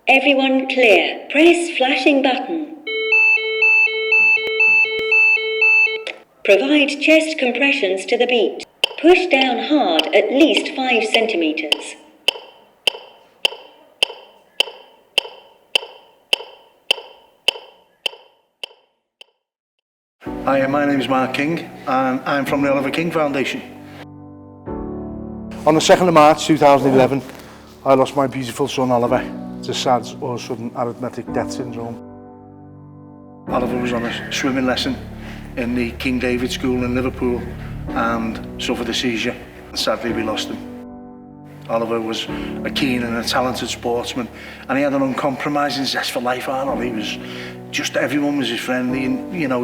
Everyone clear. Press flashing button. Provide chest compressions to the beat. Push down hard at least 5 centimeters. Hi, my name is Mark King and I'm from the Oliver King Foundation. On the 2nd of March 2011, I lost my beautiful son Oliver to SADS, or sudden arithmetic death syndrome. Oliver was on a swimming lesson in the King David School in Liverpool and suffered a seizure. Sadly, we lost him. Oliver was a keen and a talented sportsman, and he had an uncompromising zest for life. He was just, everyone was his friend, and you know,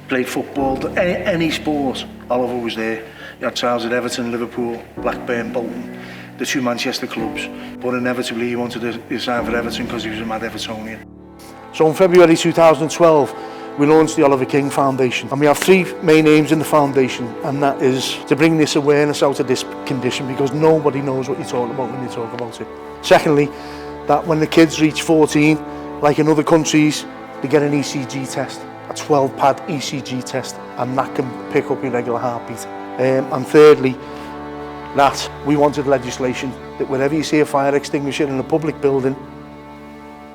played football, any sport, Oliver was there. He had trials at Everton, Liverpool, Blackburn, Bolton, the 2 Manchester clubs, but inevitably he wanted to sign for Everton because he was a mad Evertonian. So in February 2012, we launched the Oliver King Foundation, and we have 3 main aims in the foundation, and that is to bring this awareness out of this condition, because nobody knows what you're talking about when you talk about it. Secondly, that when the kids reach 14, like in other countries, they get an ECG test, a 12-pad ECG test, and that can pick up irregular heartbeat. And thirdly, that we wanted legislation that wherever you see a fire extinguisher in a public building,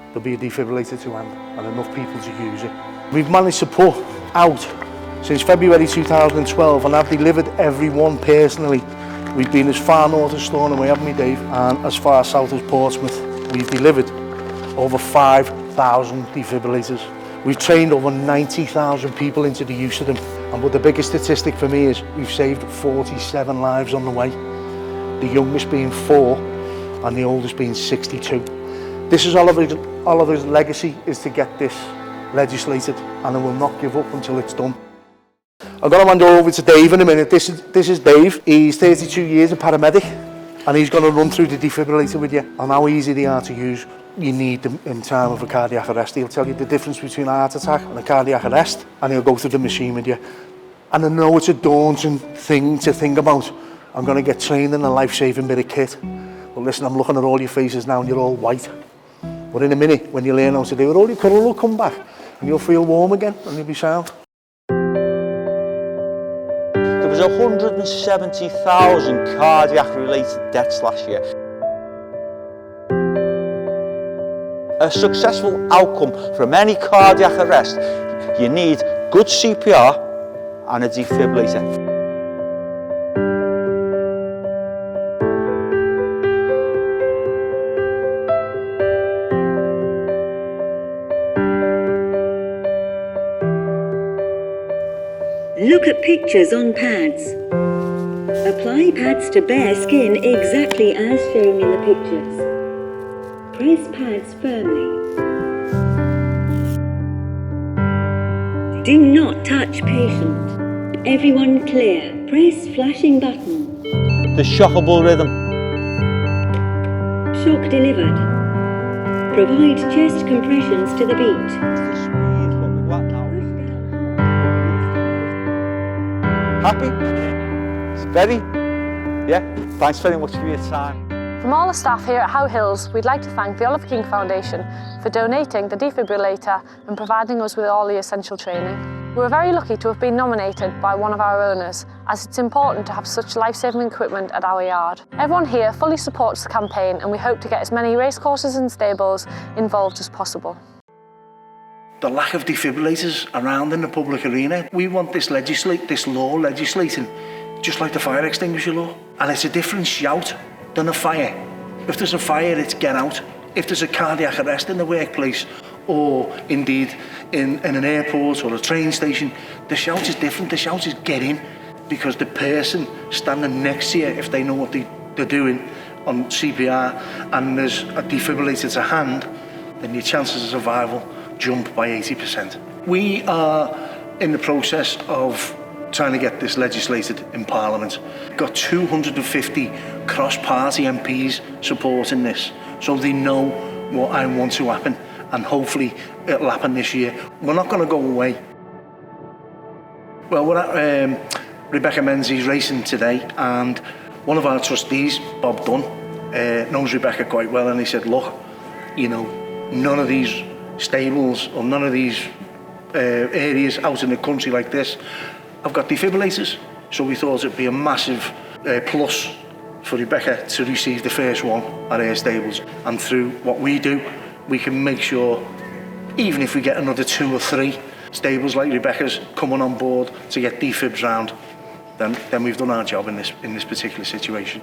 there'll be a defibrillator to hand and enough people to use it. We've managed to put out since February 2012, and I've delivered every one personally. We've been as far north as Stornoway, haven't we, Dave? And as far south as Portsmouth. We've delivered over 5,000 defibrillators. We've trained over 90,000 people into the use of them. And but the biggest statistic for me is we've saved 47 lives on the way. The youngest being 4 and the oldest being 62. This is Oliver's legacy, is to get this legislated, and I will not give up until it's done. I'm going to hand over to Dave in a minute. This is Dave. He's 32 years, a paramedic, and he's going to run through the defibrillator with you and how easy they are to use. You need them in time of a cardiac arrest. He'll tell you the difference between a heart attack and a cardiac arrest, and he'll go through the machine with you. And I know it's a daunting thing to think about. I'm going to get trained in a life-saving bit of kit. But listen, I'm looking at all your faces now and you're all white. But in a minute, when you learn how to do it, all your colour will come back and you'll feel warm again and you'll be sound. There was 170,000 cardiac-related deaths last year. A successful outcome from any cardiac arrest, you need good CPR and a defibrillator. Look at pictures on pads. Apply pads to bare skin exactly as shown in the pictures. Press pads firmly. Do not touch patient. Everyone clear. Press flashing button. The shockable rhythm. Shock delivered. Provide chest compressions to the beat. Happy? Steady? Yeah? Thanks very much for your time. From all the staff here at How Hills, we'd like to thank the Oliver King Foundation for donating the defibrillator and providing us with all the essential training. We were very lucky to have been nominated by one of our owners, as it's important to have such life-saving equipment at our yard. Everyone here fully supports the campaign, and we hope to get as many racecourses and stables involved as possible. The lack of defibrillators around in the public arena, we want this law legislating just like the fire extinguisher law. And it's a different shout than a fire. If there's a fire, it's get out. If there's a cardiac arrest in the workplace, or indeed in an airport or a train station, the shout is different. The shout is get in, because the person standing next to you, if they know what they're doing on CPR and there's a defibrillator to hand, then your chances of survival jump by 80%. We are in the process of trying to get this legislated in Parliament. We've got 250 cross-party MPs supporting this, so they know what I want to happen, and hopefully it'll happen this year. We're not going to go away. Well, we're at Rebecca Menzies racing today, and one of our trustees, Bob Dunn, knows Rebecca quite well, and he said, look, you know, none of these stables or none of these areas out in the country like this have got defibrillators. So we thought it'd be a massive plus for Rebecca to receive the first one at our stables. And through what we do, we can make sure, even if we get another 2 or 3 stables like Rebecca's coming on board to get defibs round, then we've done our job in this particular situation.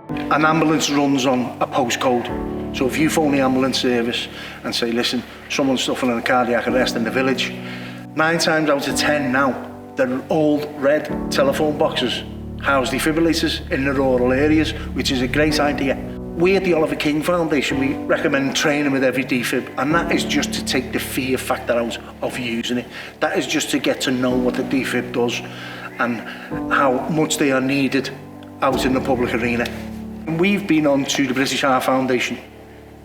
An ambulance runs on a postcode. So if you phone the ambulance service and say, listen, someone's suffering a cardiac arrest in the village, 9 times out of 10 now, they're old red telephone boxes house defibrillators in the rural areas, which is a great idea. We at the Oliver King Foundation, we recommend training with every defib, and that is just to take the fear factor out of using it. That is just to get to know what the defib does and how much they are needed out in the public arena. We've been on to the British Heart Foundation,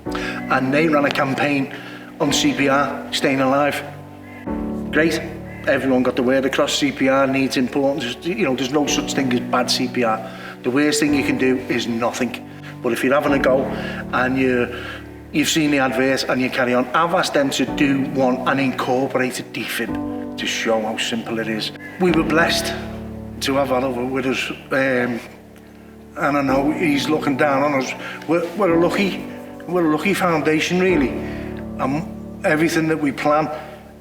and they ran a campaign on CPR, staying alive. Great. Everyone got the word across. CPR needs importance. You know, there's no such thing as bad CPR. The worst thing you can do is nothing. But if you're having a go and you've seen the advert and you carry on, I've asked them to do one and incorporate a defib to show how simple it is. We were blessed to have Oliver with us, and I know he's looking down on us. We're a lucky foundation, really. Everything that we plan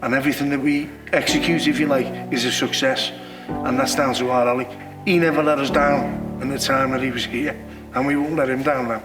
and everything that we execute, if you like, is a success. And that's down to our Ollie. He never let us down in the time that he was here, and we won't let him down now.